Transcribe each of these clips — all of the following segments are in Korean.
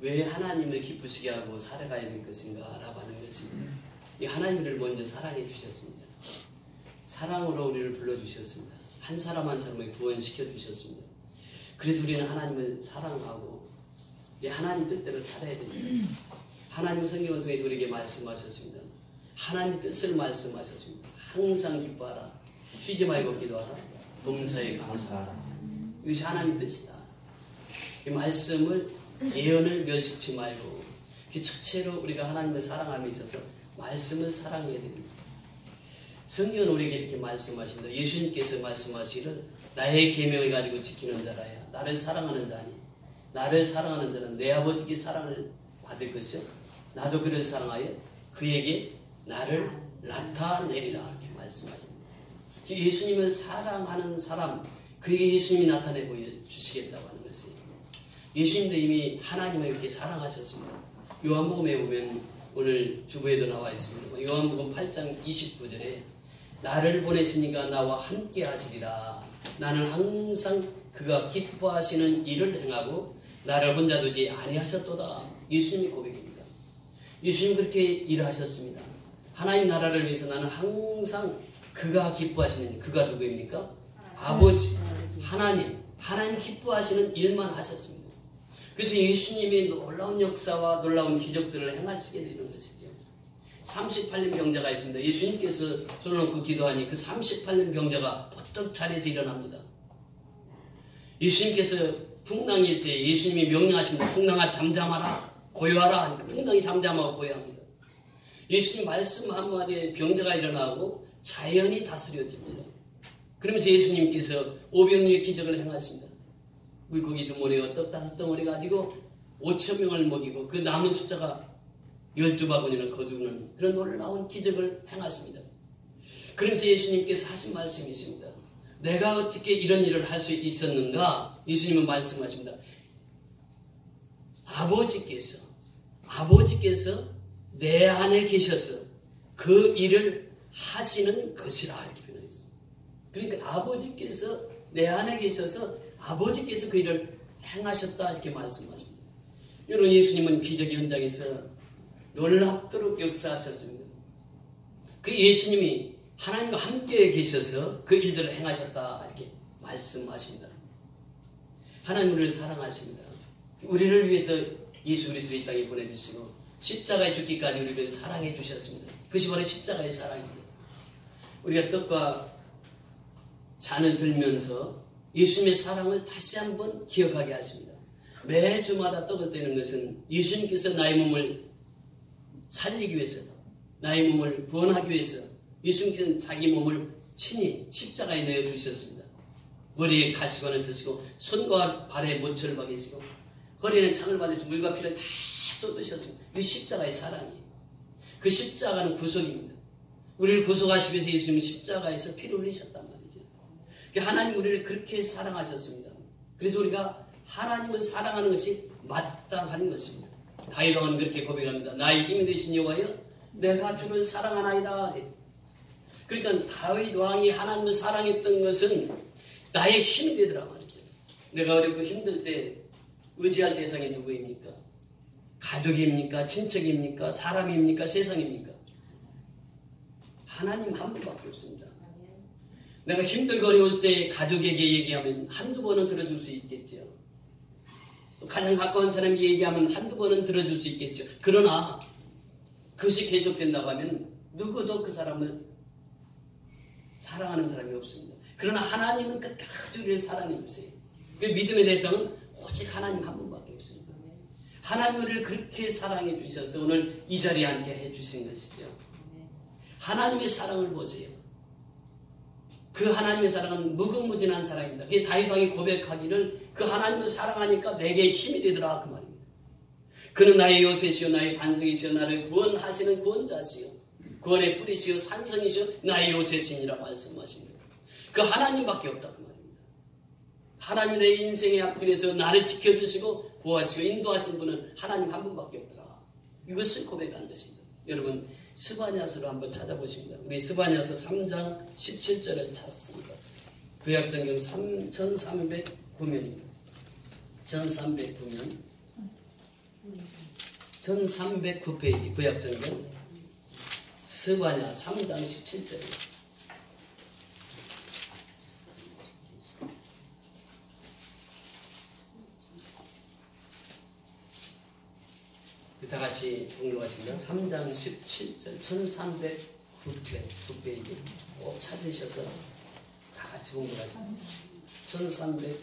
왜 하나님을 기쁘시게 하고 살아가야 될 것인가 라고 하는 것입니다. 이 하나님을 먼저 사랑해 주셨습니다. 사랑으로 우리를 불러주셨습니다. 한 사람 한 사람을 구원시켜 주셨습니다. 그래서 우리는 하나님을 사랑하고 이제 하나님 뜻대로 살아야 됩니다. 하나님 성경을 통해서 우리에게 말씀하셨습니다. 하나님 뜻을 말씀하셨습니다. 항상 기뻐하라. 쉬지 말고 기도하라. 범사에 감사하라. 이것이 하나님의 뜻이다. 이 말씀을 예언을 멸시치 말고 그 첫째로 우리가 하나님을 사랑함에 있어서 말씀을 사랑해야 됩니다. 성경은 우리에게 이렇게 말씀하십니다. 예수님께서 말씀하시기를 나의 계명을 가지고 지키는 자라야 나를 사랑하는 자니 나를 사랑하는 자는 내 아버지께 사랑을 받을 것이요 나도 그를 사랑하여 그에게 나를 나타내리라 이렇게 말씀하십니다. 예수님을 사랑하는 사람 그에게 예수님이 나타내 보여주시겠다고 하는 것이에요. 예수님도 이미 하나님을 이렇게 사랑하셨습니다. 요한복음에 보면 오늘 주보에도 나와 있습니다. 요한복음 8장 29절에 나를 보내시니까 나와 함께 하시리라. 나는 항상 그가 기뻐하시는 일을 행하고 나를 혼자 두지 아니하셨도다. 예수님의 고백입니다. 예수님 그렇게 일하셨습니다. 하나님 나라를 위해서 나는 항상 그가 기뻐하시는 그가 누구입니까? 아버지 하나님 기뻐하시는 일만 하셨습니다. 그래서 예수님이 놀라운 역사와 놀라운 기적들을 행하시게 되는 것이죠. 38년 병자가 있습니다. 예수님께서 손을 얹고 기도하니 그 38년 병자가 버떡 자리에서 일어납니다. 예수님께서 풍랑일 때 예수님이 명령하십니다. 풍랑아 잠잠하라 고요하라 하니까 풍랑이 잠잠하고 고요합니다. 예수님 말씀 한마디에 병자가 일어나고 자연이 다스려집니다. 그러면서 예수님께서 오병이의 기적을 행하십니다. 물고기 2마리와 떡 5덩어리 가지고 5,000명을 먹이고 그 남은 숫자가 12바구니를 거두는 그런 놀라운 기적을 행하십니다. 그러면서 예수님께서 하신 말씀이 있습니다. 내가 어떻게 이런 일을 할 수 있었는가? 예수님은 말씀하십니다. 아버지께서 내 안에 계셔서 그 일을 하시는 것이라 이렇게 표현했습니다. 그러니까 아버지께서 내 안에 계셔서 아버지께서 그 일을 행하셨다 이렇게 말씀하십니다. 여러분 예수님은 기적 현장에서 놀랍도록 역사하셨습니다. 그 예수님이 하나님과 함께 계셔서 그 일들을 행하셨다 이렇게 말씀하십니다. 하나님 우리를 사랑하십니다. 우리를 위해서 예수 그리스도를 이 땅에 보내주시고 십자가에 죽기까지 우리를 사랑해 주셨습니다. 그것이 바로 십자가의 사랑입니다. 우리가 떡과 잔을 들면서 예수님의 사랑을 다시 한번 기억하게 하십니다. 매주마다 떡을 떼는 것은 예수님께서 나의 몸을 살리기 위해서 나의 몸을 구원하기 위해서 예수님께서는 자기 몸을 친히 십자가에 내어주셨습니다. 머리에 가시관을 쓰시고 손과 발에 모처를 박이시고 허리에는 창을 받으시고 물과 피를 다 쏟으셨습니다. 그 십자가의 사랑이에요. 그 십자가는 구속입니다. 우리를 구속하시기 위해서 예수님이 십자가에서 피를 흘리셨단 말이죠. 하나님 우리를 그렇게 사랑하셨습니다. 그래서 우리가 하나님을 사랑하는 것이 마땅한 것입니다. 다윗 왕은 그렇게 고백합니다. 나의 힘이 되신 여호와여 내가 주를 사랑하나이다. 그러니까 다윗 왕이 하나님을 사랑했던 것은 나의 힘이 되더라 말이죠. 내가 어렵고 힘들 때 의지할 대상이 누구입니까? 가족입니까? 친척입니까? 사람입니까? 세상입니까? 하나님 한 분밖에 없습니다. 내가 힘들고 어려울 때 가족에게 얘기하면 한두 번은 들어줄 수 있겠죠. 또 가장 가까운 사람이 얘기하면 한두 번은 들어줄 수 있겠죠. 그러나 그것이 계속된다고 하면 누구도 그 사람을 사랑하는 사람이 없습니다. 그러나 하나님은 끝까지 우리를 사랑해 주세요. 그 믿음의 대상은 오직 하나님 한 분밖에 없습니다. 하나님 우리를 그렇게 사랑해 주셔서 오늘 이 자리에 앉게 해 주신 것이죠. 하나님의 사랑을 보세요. 그 하나님의 사랑은 무궁무진한 사랑입니다. 그게 다윗 왕이 고백하기를 그 하나님을 사랑하니까 내게 힘이 되더라 그 말입니다. 그는 나의 요새시요 나의 반석이시요 나를 구원하시는 구원자시요 구원의 뿌리시요 산성이시요 나의 요새시니라 말씀하십니다. 그 하나님밖에 없다 그 말입니다. 하나님이 내 인생의 앞길에서 나를 지켜주시고 보호하시고 인도하신 분은 하나님 한 분밖에 없더라. 이것을 고백하는 것입니다. 여러분 스바냐서를 한번 찾아보십니다. 우리 스바냐서 3장 17절을 찾습니다. 구약성경 1309면입니다. 1309면 1309페이지 구약성경 스바냐 3장 17절. 다 같이 공부하십니다. 3장 17절 1309페이지 꼭 찾으셔서 다 같이 공부하십니다. 1309페이지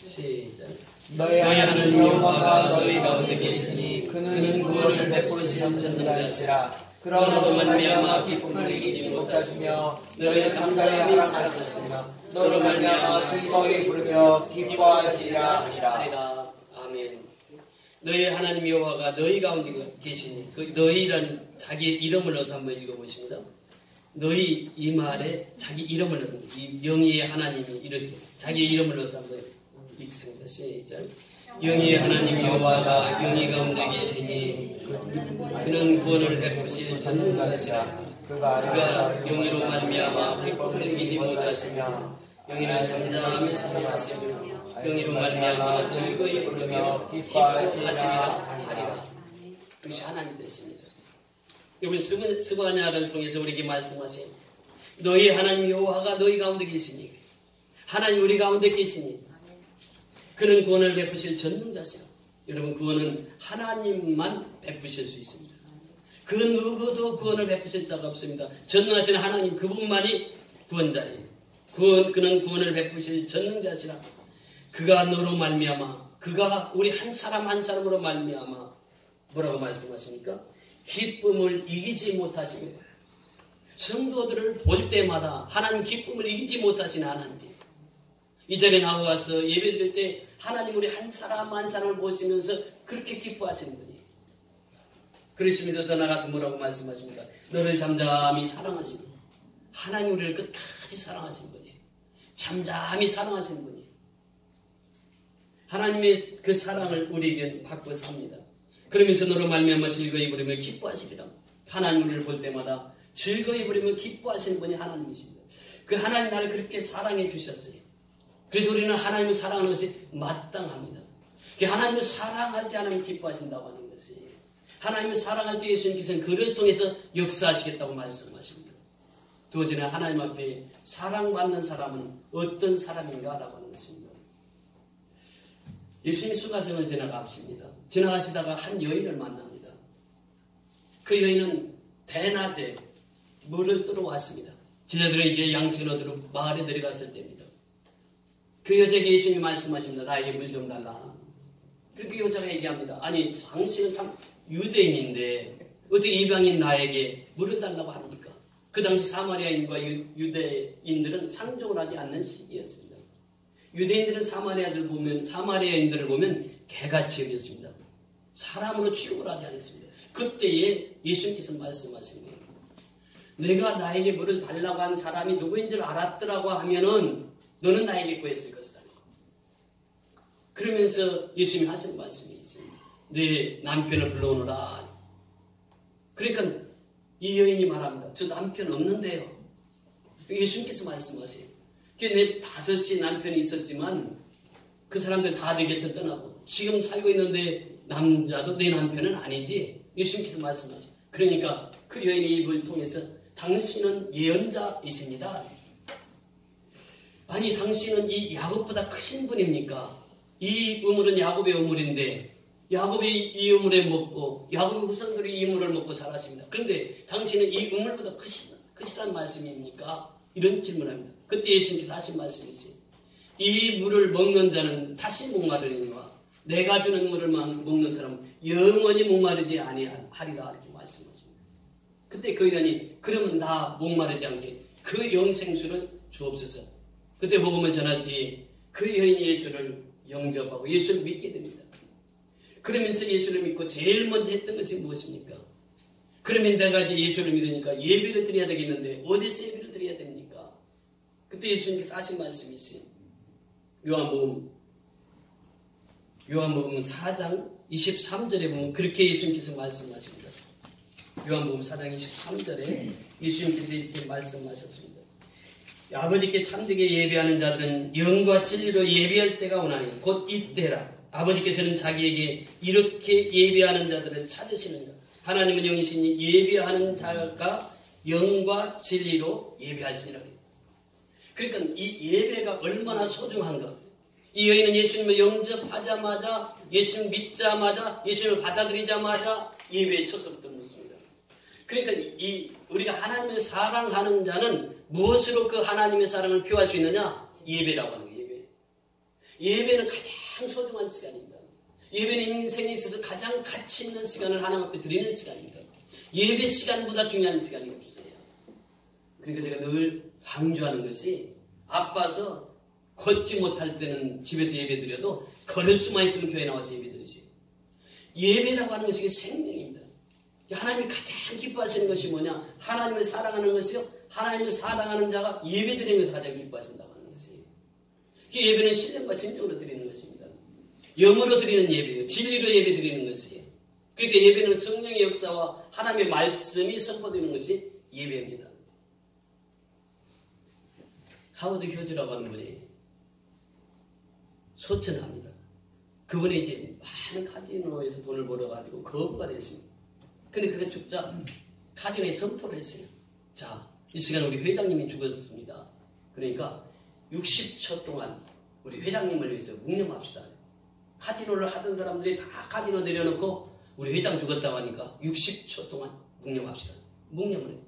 시작. 너희 하나님 여호와가 너희 가운데 계시니 그는 구원을 베푸시는 전능자시라. 그러므로 말미암아 기쁨을 이기지 못하시며 너를 잠잠히 사랑하시며 너로 말미암아 즐거이 부르며 기뻐하시리라 하리라. 아멘. 너희 하나님 여호와가 너희 가운데 계시니 그 너희라는 자기 이름을 넣어서 한번 읽어보십니다. 너희 이 말에 자기 이름을 넣는 이 영의 하나님이 이렇게 자기 이름을 넣어서 한번 읽습니다. 시작. 영의 하나님 여호와가 영이 가운데 계시니 그는 구원을 베푸실 전능자시라. 그가 영이로 말미암아 기쁨을 이기지 못하시며 영이는 잠잠히 사랑하시며 영이로 말미암아 즐거이 부르며 기뻐하시리라 하리라. 그것이 하나님 뜻입니다. 여러분 스바냐를 통해서 우리에게 말씀하세요. 너희 하나님 여호와가 너희 가운데 계시니 하나님 우리 가운데 계시니 그는 구원을 베푸실 전능자시라. 여러분 구원은 하나님만 베푸실 수 있습니다. 그 누구도 구원을 베푸실 자가 없습니다. 전능하신 하나님 그분만이 구원자예요. 그는 구원을 베푸실 전능자시라. 그가 너로 말미암아 그가 우리 한 사람 한 사람으로 말미암아 뭐라고 말씀하십니까? 기쁨을 이기지 못하시며 성도들을 볼 때마다 하나님 기쁨을 이기지 못하시는 하나님. 이전에 나와서 예배드릴 때 하나님 우리 한 사람 한 사람을 보시면서 그렇게 기뻐하시는 분이. 그러시면서 더 나가서 뭐라고 말씀하십니까? 너를 잠잠히 사랑하시는 분. 하나님 우리를 끝까지 사랑하시는 분이에요. 잠잠히 사랑하시는 분이에요. 하나님의 그 사랑을 우리에게 받고 삽니다. 그러면서 너로 말미암아 즐거이 부르며 기뻐하시리라. 하나님 우리를 볼 때마다 즐거이 부르며 기뻐하시는 분이 하나님이십니다. 그 하나님 나를 그렇게 사랑해 주셨어요. 그래서 우리는 하나님을 사랑하는 것이 마땅합니다. 하나님을 사랑할 때 하나님 기뻐하신다고 하는 것이 하나님을 사랑할 때 예수님께서는 그를 통해서 역사하시겠다고 말씀하십니다. 두 번째는 하나님 앞에 사랑받는 사람은 어떤 사람인가 라고 하는 것입니다. 예수님이 수가성을 지나가시다가 한 여인을 만납니다. 그 여인은 대낮에 물을 뜨러 왔습니다. 제자들은 이제 양식을 얻으러 마을에 내려갔을 때입니다. 그 여자에게 예수님이 말씀하십니다. 나에게 물 좀 달라. 그렇게 여자가 얘기합니다. 아니 당신은 참 유대인인데 어떻게 이방인 나에게 물을 달라고 합니까? 그 당시 사마리아인과 유대인들은 상종을 하지 않는 시기였습니다. 유대인들은 사마리아인들을 보면 개같이 여겼습니다. 사람으로 취급을 하지 않았습니다. 그때에 예수님께서 말씀하신 거예요. 내가 나에게 물을 달라고 한 사람이 누구인 줄 알았더라고 하면은 너는 나에게 구했을 것이다. 그러면서 예수님이 하신 말씀이 있습니다. 내 남편을 불러오너라. 그러니까 이 여인이 말합니다. 저 남편 없는데요. 예수님께서 말씀하세요. 내 5이 남편이 있었지만 그 사람들 다 내 곁을 떠나고 지금 살고 있는데 남자도 내 남편은 아니지. 예수님께서 말씀하세요. 그러니까 그 여인의 입을 통해서 당신은 예언자이십니다. 아니 당신은 이 야곱보다 크신 분입니까? 이 우물은 야곱의 우물인데 야곱이 이 우물에 먹고 야곱의 후손들이 이 우물을 먹고 살았습니다. 그런데 당신은 이 우물보다 크시다는 말씀입니까? 이런 질문을 합니다. 그때 예수님께서 하신 말씀이 있어요. 이 물을 먹는 자는 다시 목마르리니와 내가 주는 물을 먹는 사람은 영원히 목마르지 아니하리라 이렇게 말씀하십니다. 그때 그 여인이 그러면 나 목마르지 않게 그 영생수를 주옵소서. 그때 복음을 전할 때 그 여인이 예수를 영접하고 예수를 믿게 됩니다. 그러면서 예수를 믿고 제일 먼저 했던 것이 무엇입니까? 그러면 내가 이제 예수를 믿으니까 예배를 드려야 되겠는데 어디서 예배를 드려야 됩니까? 그때 예수님께서 하신 말씀이 있어요. 요한복음 4장 23절에 보면 그렇게 예수님께서 말씀하십니다. 요한복음 4장 23절에 예수님께서 이렇게 말씀하셨습니다. 아버지께 참되게 예배하는 자들은 영과 진리로 예배할 때가 오나니 곧 이때라. 아버지께서는 자기에게 이렇게 예배하는 자들을 찾으시느니라. 하나님은 영이시니 예배하는 자가 영과 진리로 예배할지니라. 그러니까 이 예배가 얼마나 소중한가. 이 여인은 예수님을 영접하자마자, 예수님 믿자마자, 예수님을 받아들이자마자 예배에 첫서부터 묻습니다. 그러니까 우리가 하나님을 사랑하는 자는 무엇으로 그 하나님의 사랑을 표할 수 있느냐? 예배라고 하는 거예요. 예배는 가장 소중한 시간입니다. 예배는 인생에 있어서 가장 가치 있는 시간을 하나님 앞에 드리는 시간입니다. 예배 시간보다 중요한 시간이 없어요. 그러니까 제가 늘 강조하는 것이, 아파서 걷지 못할 때는 집에서 예배 드려도 걸을 수만 있으면 교회 나와서 예배 드리세요. 예배라고 하는 것이 생명입니다. 하나님이 가장 기뻐하시는 것이 뭐냐? 하나님을 사랑하는 것이요, 하나님을 사랑하는 자가 예배 드리는 것을 가장 기뻐하신다고 하는 것이에요. 그 예배는 신령과 진정으로 드리는 것입니다. 영으로 드리는 예배예요. 진리로 예배 드리는 것이에요. 그러니까 예배는 성령의 역사와 하나님의 말씀이 선포되는 것이 예배입니다. 하워드 휴즈라고 하는 분이 소천합니다. 그분이 이제 많은 카지노에서 돈을 벌어가지고 거부가 됐습니다. 근데 그가 죽자 카지노에 선포를 했어요. 자, 이 시간 우리 회장님이 죽었습니다. 그러니까 60초 동안 우리 회장님을 위해서 묵념합시다. 카지노를 하던 사람들이 다 카지노 내려놓고 우리 회장 죽었다고 하니까 60초 동안 묵념합시다. 묵념을 해요.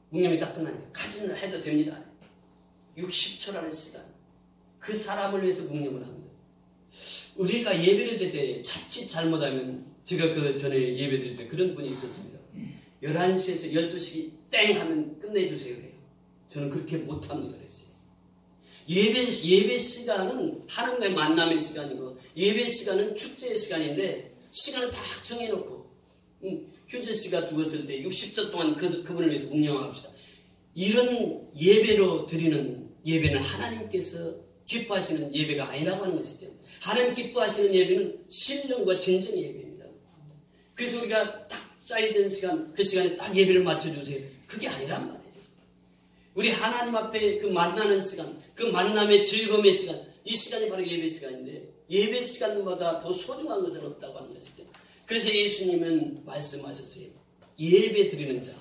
묵념이 딱 끝나니까 카지노를 해도 됩니다. 60초라는 시간, 그 사람을 위해서 묵념을 합니다. 우리가 예배를 드릴 때 자칫 잘못하면, 제가 그 전에 예배 드릴 때 그런 분이 있었습니다. 11시에서 12시 땡 하면 끝내주세요 그래요. 저는 그렇게 못합니다 그랬어요. 예배 시간은 하나님과의 만남의 시간이고, 예배 시간은 축제의 시간인데, 시간을 딱 정해놓고, 휴즈 씨가 죽었을 때 60초 동안 그분을 위해서 묵념합시다. 이런 예배로 드리는 예배는 하나님께서 기뻐하시는 예배가 아니라고 하는 것이죠. 하나님 기뻐하시는 예배는 신령과 진정의 예배입니다. 그래서 우리가 딱 짜여진 시간, 그 시간에 딱 예배를 맞춰주세요. 그게 아니란 말이죠. 우리 하나님 앞에 그 만나는 시간, 그 만남의 즐거움의 시간, 이 시간이 바로 예배 시간인데, 예배 시간보다 더 소중한 것은 없다고 하는 것이죠. 그래서 예수님은 말씀하셨어요. 예배 드리는 자,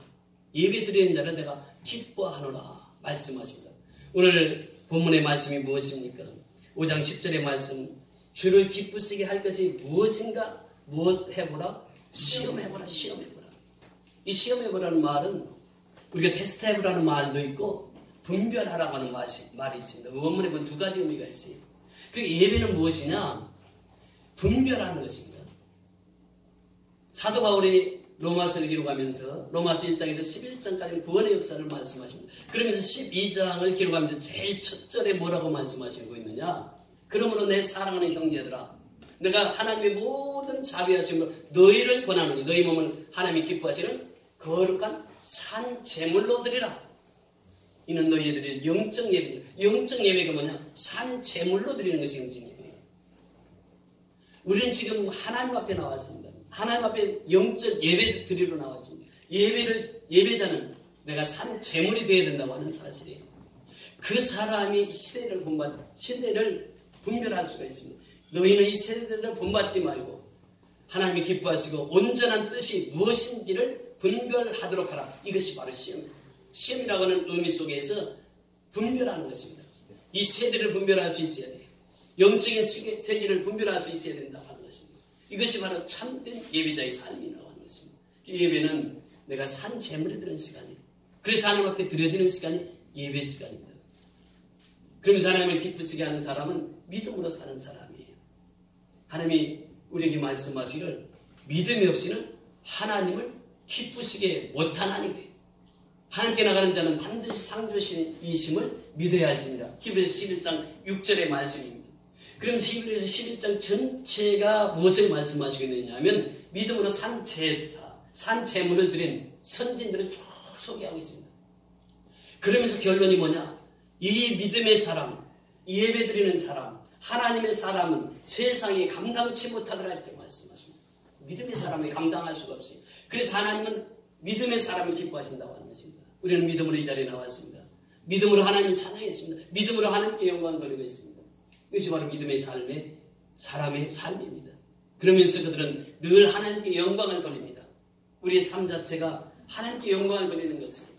예배 드리는 자를 내가 기뻐하노라 말씀하십니다. 오늘 본문의 말씀이 무엇입니까? 5장 10절의 말씀, 주를 기쁘시게 할 것이 무엇인가? 무엇 해보라? 시험해보라, 시험해보라. 이 시험해보라는 말은 우리가 테스트해보라는 말도 있고 분별하라고 하는 말이 있습니다. 원문에 보면 두 가지 의미가 있어요. 그 예배는 무엇이냐? 분별하는 것입니다. 사도 바울이 로마서를 기록하면서 로마서 1장에서 11장까지 구원의 역사를 말씀하십니다. 그러면서 12장을 기록하면서 제일 첫 절에 뭐라고 말씀하시고 있느냐? 그러므로 내 사랑하는 형제들아, 내가 하나님의 모든 자비하심으로 너희를 권하노니 너희 몸을 하나님이 기뻐하시는 거룩한 산 제물로 드리라. 이는 너희들의 영적 예배다. 영적 예배가 뭐냐? 산 제물로 드리는 것이 영적 예배예요. 우리는 지금 하나님 앞에 나왔습니다. 하나님 앞에 영적 예배 드리러 나왔습니다. 예배자는 내가 산 제물이 되어야 된다고 하는 사실이에요. 그 사람이 시대를 분별할 수가 있습니다. 너희는 이 세대를 본받지 말고 하나님이 기뻐하시고 온전한 뜻이 무엇인지를 분별하도록 하라. 이것이 바로 시험이라고 하는 의미 속에서 분별하는 것입니다. 이 세대를 분별할 수 있어야 돼요. 영적인 세계를 분별할 수 있어야 된다고 하는 것입니다. 이것이 바로 참된 예배자의 삶이라고 하는 것입니다. 예배는 내가 산 제물이 드리는 시간이에요. 그래서 하나님 앞에 드려지는 시간이 예배 시간입니다. 그러면서 하나님을 기쁘시게 하는 사람은 믿음으로 사는 사람이에요. 하나님이 우리에게 말씀하시기를 믿음이 없이는 하나님을 기쁘시게 못하나니 그래요. 하나님께 나가는 자는 반드시 상주이심을 믿어야 할지니라. 히브리서 11장 6절의 말씀입니다. 그러면서 히브리서 11장 전체가 무엇을 말씀하시고 있느냐 하면 믿음으로 산 제물을 드린 선진들을 쭉 소개하고 있습니다. 그러면서 결론이 뭐냐? 이 믿음의 사람, 예배 드리는 사람, 하나님의 사람은 세상이 감당치 못하더라 이렇게 말씀하십니다. 믿음의 사람이 감당할 수가 없어요. 그래서 하나님은 믿음의 사람을 기뻐하신다고 하는 것입니다. 우리는 믿음으로 이 자리에 나왔습니다. 믿음으로 하나님을 찬양했습니다. 믿음으로 하나님께 영광을 돌리고 있습니다. 이것이 바로 믿음의 삶의 사람의 삶입니다. 그러면서 그들은 늘 하나님께 영광을 돌립니다. 우리의 삶 자체가 하나님께 영광을 돌리는 것을.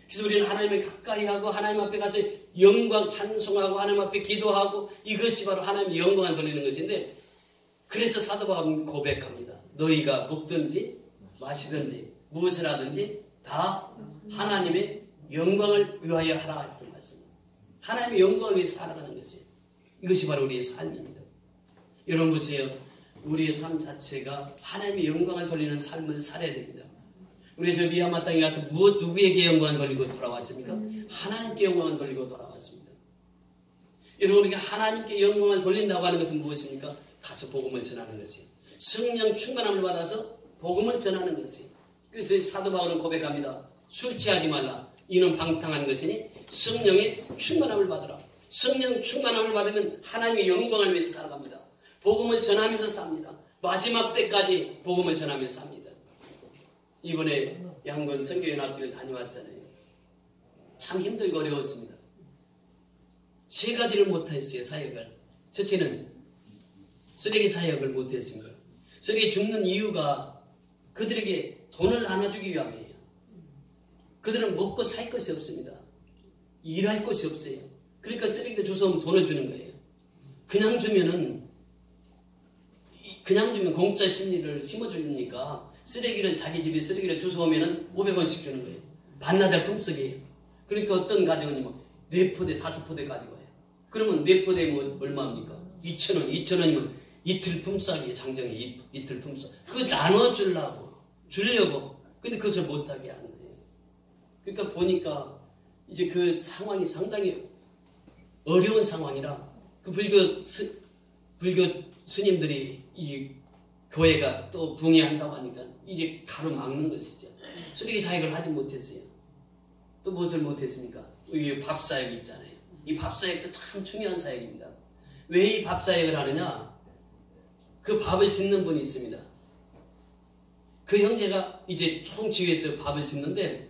그래서 우리는 하나님을 가까이 하고 하나님 앞에 가서 영광 찬송하고 하나님 앞에 기도하고 이것이 바로 하나님의 영광을 돌리는 것인데, 그래서 사도 바울은 고백합니다. 너희가 먹든지 마시든지 무엇을 하든지 다 하나님의 영광을 위하여 하라 했던 말씀입니다. 하나님의 영광을 위해서 살아가는 것이에요. 이것이 바로 우리의 삶입니다. 여러분 보세요. 우리의 삶 자체가 하나님의 영광을 돌리는 삶을 살아야 됩니다. 우리 저 미얀마 땅에 가서 누구에게 영광을 돌리고 돌아왔습니까? 하나님께 영광을 돌리고 돌아왔습니다. 여러분, 우리가 하나님께 영광을 돌린다고 하는 것은 무엇입니까? 가서 복음을 전하는 것이에요. 성령 충만함을 받아서 복음을 전하는 것이에요. 그래서 사도 바울은 고백합니다. 술 취하지 말라. 이는 방탕한 것이니 성령의 충만함을 받으라. 성령 충만함을 받으면 하나님의 영광을 위해서 살아갑니다. 복음을 전하면서 삽니다. 마지막 때까지 복음을 전하면서 삽니다. 이번에 양곤 선교연합교를 다녀왔잖아요. 참 힘들고 어려웠습니다. 세 가지를 못했어요. 사역을. 첫째는 쓰레기 사역을 못했습니다. 쓰레기 줍는 이유가 그들에게 돈을 나눠주기 위함이에요. 그들은 먹고 살 것이 없습니다. 일할 것이 없어요. 그러니까 쓰레기를 주워오면 돈을 주는 거예요. 그냥 주면 공짜 심리를 심어주니까 쓰레기를 자기 집에 쓰레기를 주워오면 500원씩 주는 거예요. 반나절 품속이에요. 그러니까 어떤 가정은 4포대, 5포대 가지고 와요. 그러면 4포대면 얼마입니까? 2,000원, 2,000원이면 이틀 품삯이에요. 장정에 이틀 품삯. 그거 주려고. 근데 그것을 못하게 하는 거예요. 그러니까 보니까 이제 그 상황이 상당히 어려운 상황이라 그 불교 스님들이 이 교회가 또 붕괴한다고 하니까 이제 가로막는 것이죠. 쓰레기 사역을 하지 못했어요. 또 무엇을 못했습니까? 이 밥사역이 있잖아요. 이 밥사역도 참 중요한 사역입니다. 왜 이 밥사역을 하느냐? 그 밥을 짓는 분이 있습니다. 그 형제가 이제 총지휘해서 밥을 짓는데,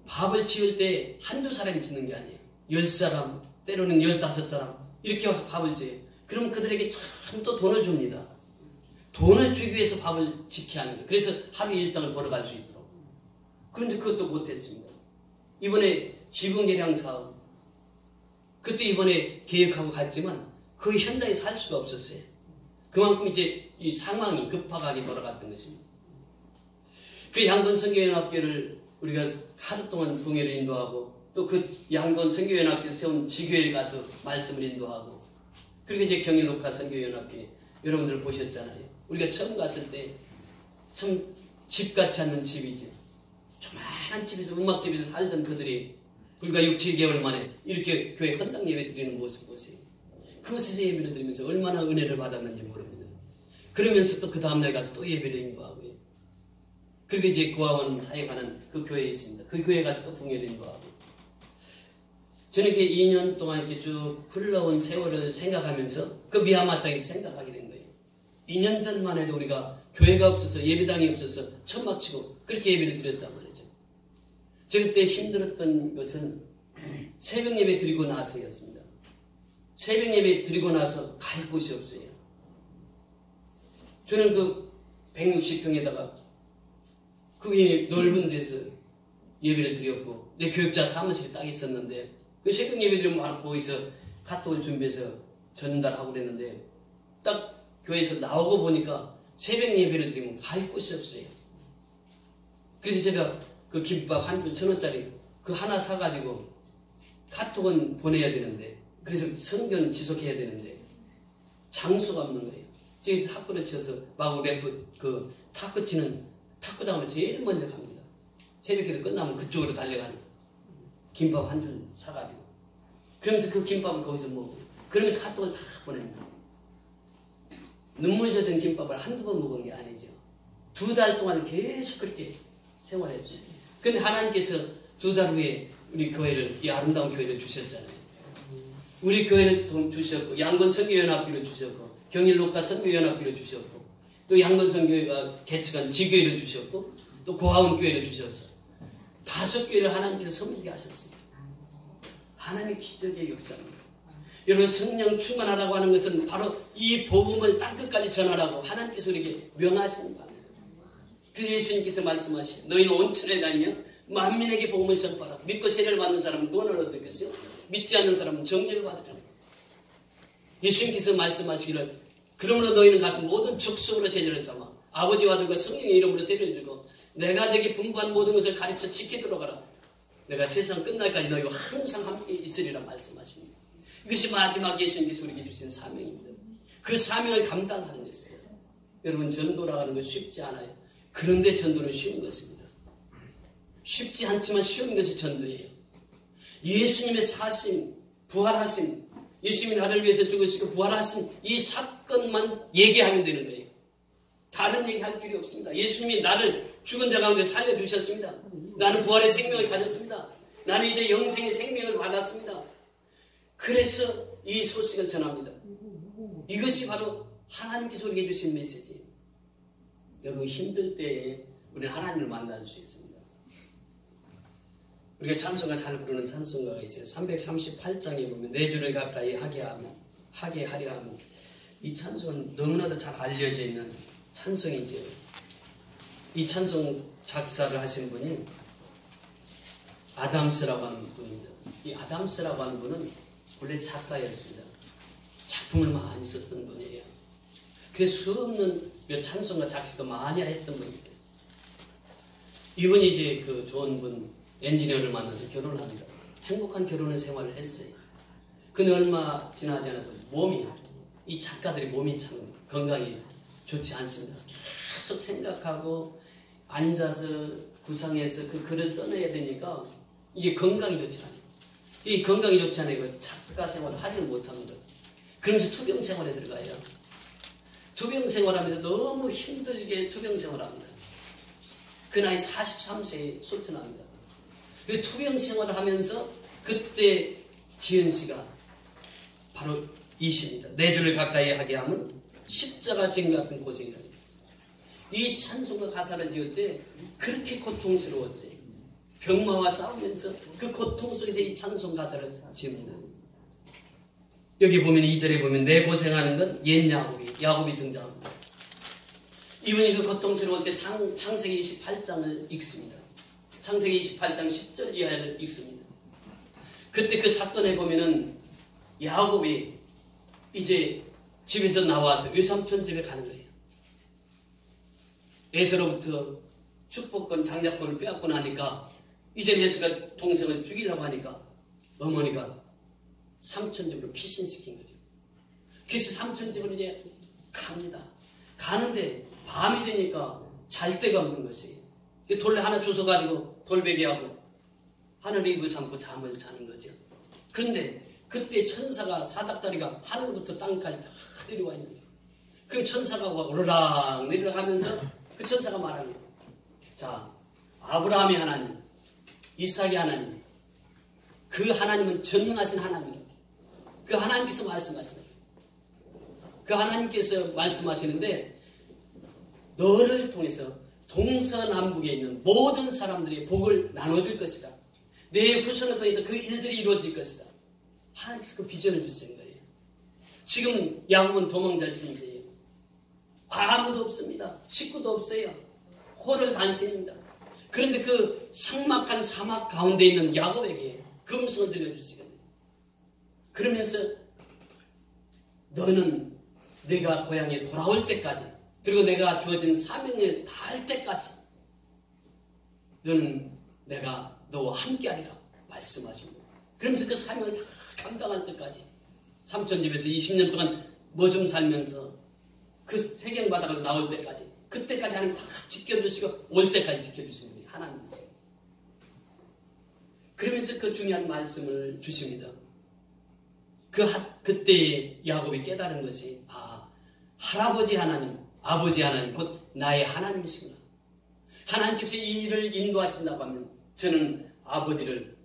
밥을 지을 때 한두 사람이 짓는 게 아니에요. 10사람, 때로는 15사람 이렇게 와서 밥을 지어요. 그러면 그들에게 참 또 돈을 줍니다. 돈을 주기 위해서 밥을 지켜야 하는 거예요. 그래서 하루 일당을 벌어갈 수 있도록. 그런데 그것도 못했습니다. 이번에 지붕 개량 사업, 그것도 이번에 계획하고 갔지만 그 현장에서 할 수가 없었어요. 그만큼 이제 이 상황이 급박하게 돌아갔던 것입니다. 그 양곤 선교연합교를 우리가 하루 동안 붕괴를 인도하고, 또 그 양곤 선교연합교 세운 지교회에 가서 말씀을 인도하고, 그리고 이제 경일녹화 선교연합교 여러분들 보셨잖아요. 우리가 처음 갔을 때 참 집 같지 않는 집이죠. 조만한 집에서, 음악집에서 살던 그들이 불과 6, 7개월 만에 이렇게 교회 헌당 예배 드리는 모습 보세요. 그곳에서 예배를 드리면서 얼마나 은혜를 받았는지 모릅니다. 그러면서 또 그 다음날 가서 또 예배를 인도하고요. 그리고 이제 고아원 사역하는 그 교회에 있습니다. 그 교회에 가서 또 붕괴를 인도하고. 저는 이렇게 2년 동안 이렇게 쭉 흘러온 세월을 생각하면서 그 미얀마 땅에서 생각하게 된 거예요. 2년 전만 해도 우리가 교회가 없어서, 예배당이 없어서 천막치고 그렇게 예배를 드렸단 말이죠. 제가 그때 힘들었던 것은 새벽 예배 드리고 나서였습니다. 새벽 예배 드리고 나서 갈 곳이 없어요. 저는 그 160평에다가 그게 넓은 데서 예배를 드렸고, 내 교육자 사무실이 딱 있었는데, 그 새벽 예배 드리면 바로 거기서 카톡을 준비해서 전달하고 그랬는데, 딱 교회에서 나오고 보니까 새벽 예배를 드리면 갈 곳이 없어요. 그래서 제가 그 김밥 한 줄 1,000원짜리 그 하나 사가지고 카톡은 보내야 되는데, 그래서 성경 지속해야 되는데 장소가 없는 거예요. 저희 탁구를 쳐서 마구 그 탁구 치는 탁구장으로 제일 먼저 갑니다. 새벽에서 끝나면 그쪽으로 달려가는 김밥 한 줄 사가지고, 그러면서 그 김밥을 거기서 먹고, 그러면서 카톡을 다 보냅니다. 눈물 젖은 김밥을 한두 번 먹은 게 아니죠. 2달 동안 계속 그렇게 생활했습니다. 근데 하나님께서 2달 후에 우리 교회를, 이 아름다운 교회를 주셨잖아요. 우리 교회를 주셨고, 양곤 선교연합교를 주셨고, 경일녹화 선교연합교를 주셨고, 또 양곤 선교회가 개척한 지교회를 주셨고, 또 고아원 교회를 주셔서 5교회를 하나님께서 섬기게 하셨습니다. 하나님의 기적의 역사입니다. 여러분 성령 충만하라고 하는 것은 바로 이 복음을 땅끝까지 전하라고 하나님께서 우리에게 명하신 바입니다. 그 예수님께서 말씀하시고 너희는 온천에 다니며 만민에게 복음을 전파하라. 믿고 세례를 받는 사람은 구원을 얻겠어요. 믿지 않는 사람은 정죄를 받으리라. 예수님께서 말씀하시기를 그러므로 너희는 가서 모든 족속으로 제자를 삼아 아버지와 아들과 성령의 이름으로 세례를 주고 내가 너에게 분부한 모든 것을 가르쳐 지키도록 하라. 내가 세상 끝날까지 너희와 항상 함께 있으리라 말씀하십니다. 이것이 마지막 예수님께서 우리에게 주신 사명입니다. 그 사명을 감당하는 것이에요. 여러분 전도라는 건 쉽지 않아요. 그런데 전도는 쉬운 것입니다. 쉽지 않지만 쉬운 것이 전도예요. 예수님의 사심, 부활하심, 예수님이 나를 위해서 죽으시고 부활하신 이 사건만 얘기하면 되는 거예요. 다른 얘기할 필요 없습니다. 예수님이 나를 죽은 자 가운데 살려주셨습니다. 나는 부활의 생명을 가졌습니다. 나는 이제 영생의 생명을 받았습니다. 그래서 이 소식을 전합니다. 이것이 바로 하나님께서 우리에게 주신 메시지예요. 여러분 힘들 때에 우리는 하나님을 만날 수 있습니다. 우리가 찬송가 잘 부르는 찬송가가 있어요. 338장에 보면 내 주를 가까이 하게 하려 하면 이 찬송은 너무나도 잘 알려져 있는 찬송이죠. 이 찬송 작사를 하신 분이 아담스라고 하는 분입니다. 이 아담스라고 하는 분은 원래 작가였습니다. 작품을 많이 썼던 분이에요. 그래서 수없는 찬송가 작시도 많이 했던 분입니다. 이분이 이제 그 좋은 분 엔지니어를 만나서 결혼을 합니다. 행복한 결혼 생활을 했어요. 근데 얼마 지나지 않아서 이 작가들이 몸이 참 건강이 좋지 않습니다. 계속 생각하고 앉아서 구상해서 그 글을 써내야 되니까 이게 건강이 좋지 않아요. 이 건강이 좋지 않아요. 작가 생활을 하지 못합니다. 그러면서 투병 생활에 들어가요. 투병 생활하면서 너무 힘들게 투병 생활합니다. 그 나이 43세에 소천합니다. 그 투병 생활을 하면서 그때 지은 시가 바로 이 시입니다. 내 주를 가까이 하게 하면 십자가 진 같은 고생이라니. 이 찬송가 가사를 지을 때 그렇게 고통스러웠어요. 병마와 싸우면서 그 고통 속에서 이 찬송 가사를 지읍니다. 여기 보면 2절에 보면 내 고생하는 건 옛 야곱이 등장합니다. 이분이 그 고통스러울 때 창세기 28장을 읽습니다. 창세기 28장 10절 이하를 읽습니다. 그때 그 사건에 보면은 야곱이 이제 집에서 나와서 외삼촌 집에 가는 거예요. 에서로부터 축복권 장자권을 빼앗고 나니까 이제 에서가 동생을 죽이려고 하니까 어머니가 삼촌 집으로 피신시킨 거죠. 그래서 삼촌 집을 이제 갑니다. 가는데 밤이 되니까 잘 데가 없는 것이에요. 돌에 하나 주워가지고 돌베개하고 하늘을 입을 삼고 잠을 자는 거죠. 그런데 그때 천사가 사닥다리가 하늘부터 땅까지 다 내려와 있는 거예요. 그럼 천사가 오르락 내려가면서 그 천사가 말하는 거예요. 자, 아브라함의 하나님, 이삭의 하나님, 그 하나님은 전능하신 하나님이에요. 그 하나님께서 말씀하시는 거예요. 그 하나님께서 말씀하시는데 너를 통해서 동서남북에 있는 모든 사람들의 복을 나눠줄 것이다. 내 후손을 통해서 그 일들이 이루어질 것이다. 하나님께서 그 비전을 주신 거예요. 지금 야곱은 도망자 신세예요. 아무도 없습니다. 식구도 없어요. 홀을 단신입니다. 그런데 그 삭막한 사막 가운데 있는 야곱에게 그 음성을 들려주시거든요. 그러면서 너는 내가 고향에 돌아올 때까지 그리고 내가 주어진 사명을 다할 때까지 너는 내가 너와 함께하리라 말씀하십니다. 그러면서 그 사명을 다 감당할 때까지 삼촌 집에서 20년 동안 머슴 살면서 그 세경 받아가지고 나올 때까지 그때까지 하나님 다 지켜주시고 올 때까지 지켜주시는 분이 하나님이세요. 그러면서 그 중요한 말씀을 주십니다. 그때 야곱이 깨달은 것이 할아버지 하나님, 아버지 하나님 곧 나의 하나님이시구나. 하나님께서 이 일을 인도하신다고 하면 저는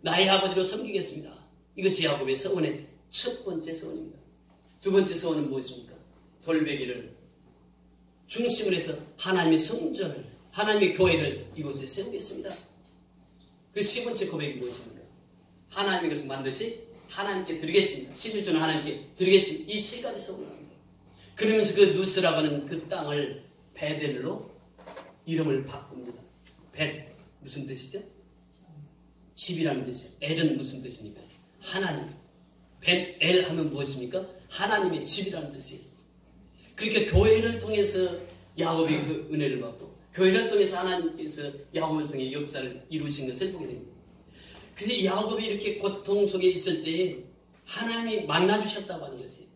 나의 아버지로 섬기겠습니다. 이것이 야곱의 서원의 첫 번째 서원입니다. 두 번째 서원은 무엇입니까? 돌베개를 중심으로 해서 하나님의 성전을, 하나님의 교회를 이곳에 세우겠습니다. 그 세 번째 고백이 무엇입니까? 하나님의 것을 반드시 하나님께 드리겠습니다. 11조는 하나님께 드리겠습니다. 이 세 가지 서문을 합니다. 그러면서 그 누스라고 하는 그 땅을 베델로 이름을 바꿉니다. 벳 무슨 뜻이죠? 집이라는 뜻이에요. 엘은 무슨 뜻입니까? 하나님. 벳엘 하면 무엇입니까? 하나님의 집이라는 뜻이에요. 그러니까 교회를 통해서 야곱이 그 은혜를 받고 교회를 통해서 하나님께서 야곱을 통해 역사를 이루신 것을 보게 됩니다. 그래서 야곱이 이렇게 고통 속에 있을 때에 하나님이 만나주셨다고 하는 것이에요.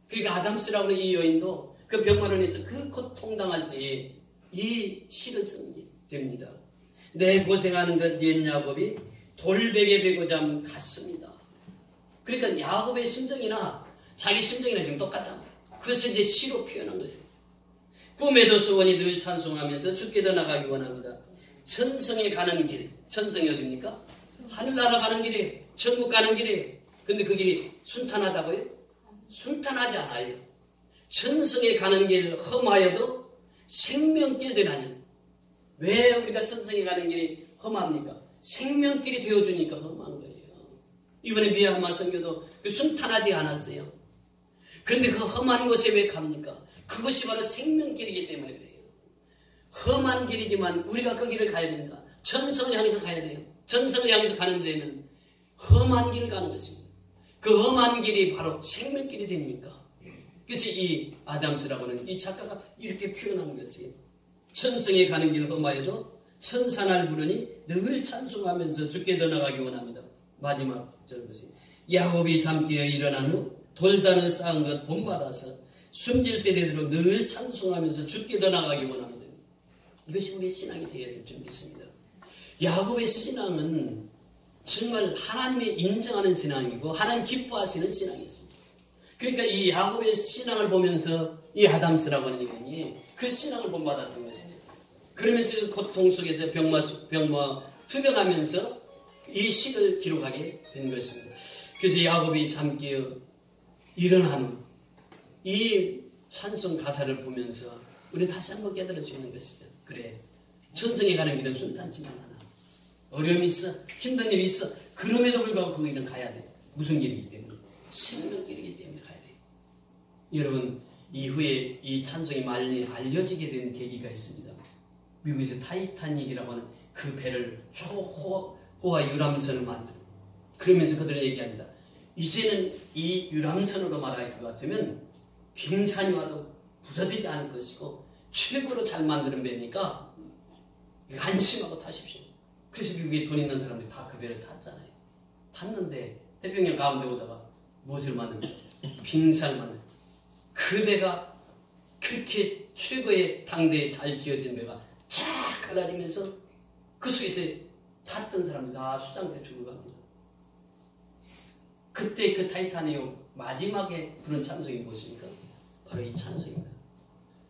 그러니까 아담스라고 하는 이 여인도 그 병마론에서 그 고통당할 때에 이 시를 쓰는 게 됩니다. 내 고생하는 것 옛 야곱이 돌베개 베고 잠 갔습니다. 그러니까 야곱의 심정이나 자기 심정이나 지금 똑같단 말이에요. 그것을 이제 시로 표현한 것이에요. 꿈에도 소원이 늘 찬송하면서 주께도 나가기 원합니다. 천성에 가는 길, 천성이 어디입니까? 하늘나라 가는 길이에요. 천국 가는 길이에요. 근데 그 길이 순탄하다고요? 순탄하지 않아요. 천성에 가는 길 험하여도 생명길 되나니. 왜 우리가 천성에 가는 길이 험합니까? 생명길이 되어주니까 험한 거예요. 이번에 미야마 선교도 그 순탄하지 않았어요. 그런데 그 험한 곳에 왜 갑니까? 그것이 바로 생명길이기 때문에 그래요. 험한 길이지만 우리가 그 길을 가야 됩니다. 천성을 향해서 가야 돼요. 천성을 향해서 가는 데는 험한 길을 가는 것입니다. 그 험한 길이 바로 생명길이 됩니까? 그래서 이 아담스라고는 이 작가가 이렇게 표현한 것이에요. 천성에 가는 길 험하여도 천사날 부르니 늘 찬송하면서 주께 더 나가기 원합니다. 마지막 절보세요. 야곱이 잠깨어 일어난 후 돌단을 쌓은 것 본받아서 숨질 때 되도록 늘 찬송하면서 주께 더 나가기 원합니다. 이것이 우리의 신앙이 되어야 될 줄 믿습니다. 야곱의 신앙은 정말 하나님의 인정하는 신앙이고 하나님 기뻐하시는 신앙이었습니다. 그러니까 이 야곱의 신앙을 보면서 이 아담스라고 하는 인간이 그 신앙을 본받았던 것이죠. 그러면서 그 고통 속에서 병마 투병하면서 이 시를 기록하게 된 것입니다. 그래서 야곱이 잠깨어 일어난 후 이 찬송 가사를 보면서 우리 다시 한번 깨달을 수 있는 것이죠. 그래, 천성에 가는 길은 순탄치만 않아. 어려움이 있어, 힘든 일이 있어. 그럼에도 불구하고 그 길은 가야 돼. 무슨 길이기 때문에? 생명길이기 때문에 가야 돼. 여러분, 이후에 이 찬송이 많이 알려지게 된 계기가 있습니다. 미국에서 타이타닉이라고 하는 그 배를 초호화 유람선을 만들고 그러면서 그들은 얘기합니다. 이제는 이 유람선으로 말할 것 같으면 빙산이 와도 부서지지 않을 것이고 최고로 잘 만드는 배니까 안심하고 타십시오. 그래서 미국에 돈 있는 사람들이 다 그 배를 탔잖아요. 탔는데 태평양 가운데 오다가 무엇을 만듭니까? 빙산을 만듭니다. 그 배가 그렇게 최고의 당대에 잘 지어진 배가 쫙 갈라지면서 그 속에서 탔던 사람들 다 수장돼 죽어갑니다. 그때 그 타이타닉 마지막에 부른 찬송이 무엇입니까? 바로 이 찬송입니다.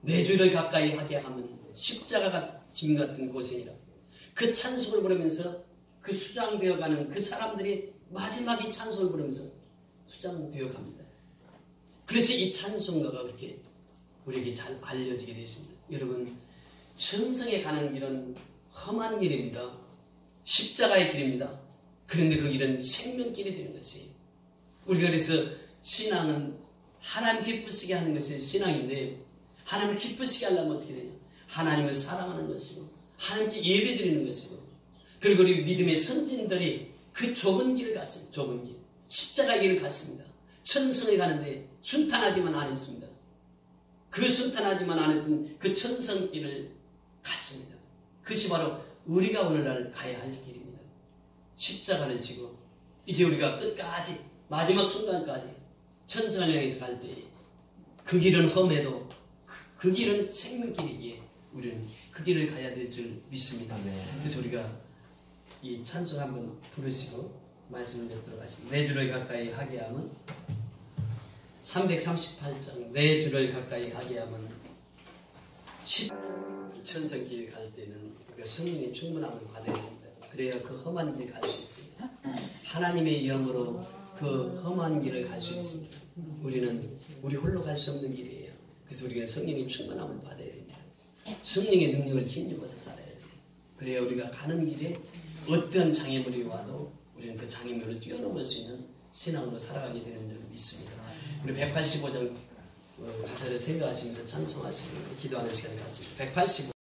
내 주를 가까이 하게 하면 십자가 짐 같은 고생이라. 그 찬송을 부르면서 그 수장되어가는 그 사람들이 마지막 이 찬송을 부르면서 수장되어 갑니다. 그래서 이 찬송가가 그렇게 우리에게 잘 알려지게 되었습니다. 여러분, 천성에 가는 길은 험한 길입니다. 십자가의 길입니다. 그런데 그 길은 생명길이 되는 것이에요. 우리가 그래서 신앙은 하나님 기쁘시게 하는 것이 신앙인데 하나님을 기쁘시게 하려면 어떻게 되냐? 하나님을 사랑하는 것이고 하나님께 예배드리는 것이고 그리고 우리 믿음의 선진들이 그 좁은 길을 갔습니다. 좁은 길. 십자가 길을 갔습니다. 천성에 가는데 순탄하지만 않았습니다. 그 순탄하지만 않았던 그 천성길을 갔습니다. 그것이 바로 우리가 오늘날 가야 할 길입니다. 십자가를 지고 이제 우리가 끝까지 마지막 순간까지 천성을 향해서 갈 때 그 길은 험해도 그 길은 생명길이기에 우리는 그 길을 가야 될 줄 믿습니다. 그래서 우리가 이 찬송 한번 부르시고 말씀을 맺도록 하십니다. 내 주를 가까이 하게 하면 338장 내 주를 가까이 하게 하면 천성길 갈 때는 우리가 성령의 충만함을 받아야 됩니다. 그래야 그 험한 길 갈 수 있습니다. 하나님의 영으로 그 험한 길을 갈 수 있습니다. 우리는 우리 홀로 갈 수 없는 길이에요. 그래서 우리가 성령의 충만함을 받아야 됩니다. 성령의 능력을 힘입어서 살아야 돼요. 그래야 우리가 가는 길에 어떤 장애물이 와도 우리는 그 장애물을 뛰어넘을 수 있는 신앙으로 살아가게 되는 줄 믿습니다. 우리 185장 가사를 생각하시면서 찬송하시고 기도하는 시간을 갖습니다. 185